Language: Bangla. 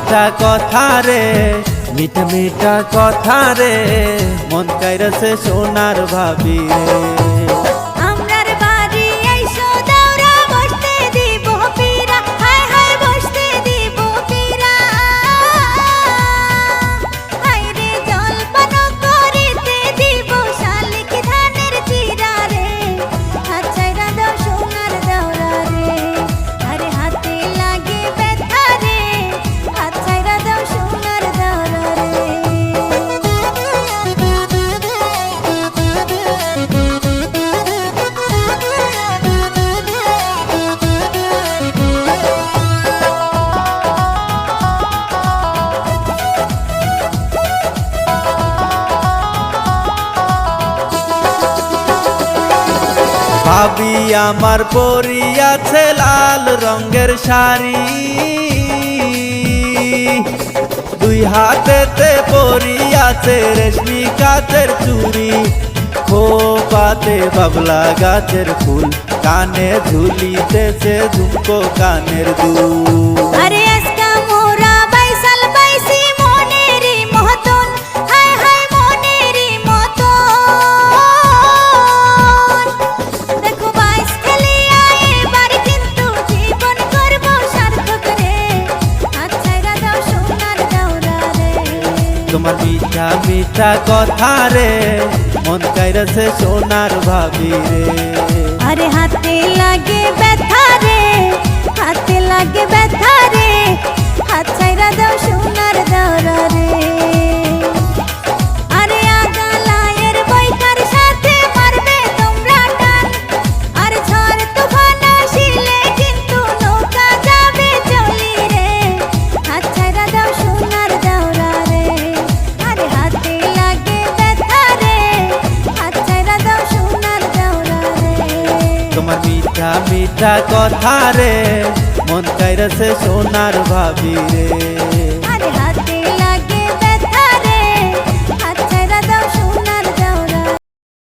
মিঠা কথা রে, মিঠা মিঠা কথা রে, মন কাইরাছে সোনার ভাবি রে। আমরার বাড়ি আইসো দাওরা বসতে দিব পীরা, হায় হায় বসতে দিব পীরা। হায় রে জলপান করিতে দিব শালিক ধানের চিরা রে, হাত ছাইরা দাও সোনার দাওরা রে। আরে হাতে লাগে ব্যথা রে, হাত ছাইরা দাও সোনার দাওরা রে। ভাবি আমার পরিয়াছে লাল রঙের শাড়ি, দুই হাতেতে পরিয়াছে রেশমি কাচের চুড়ি, খোপাতে বাবলা গাছের ফুল, কানে ঝুলিতেছে ঝুমকো কানের দুল। আরে আজকা মোরা বাইসাল বাইসি মনেরই মতন, হায় হায় মনেরই মতন। দেখো বাইস খেলিয়া এবার কিন্তু জীবন করব সার্থক রে, হাত ছাইরা দাও সোনার দাওরা রে। তোমার মিঠা মিঠা কথা রে, মন কাইরাছে সোনার ভাবি রে। আরে হাতে লাগে ব্যথা রে, হাতে লাগে ব্যথা রে, হাত ছাইরা দাও সোনার দাওরা রে। আরে আগালায়ের বইকার সাথে মারবে তোমরা টান, আর ঝড় তুফান আসিলে কিন্তু নৌকা যাবে চলি রে, হাত ছাইরা দাও সোনার দাওরা রে। আরে হাতে লাগে ব্যথা রে, হাত ছাইরা দাও সোনার দাওরা রে। তোমার মিঠা মিঠা কথা রে, মন কাইরাছে সোনার ভাবি রে।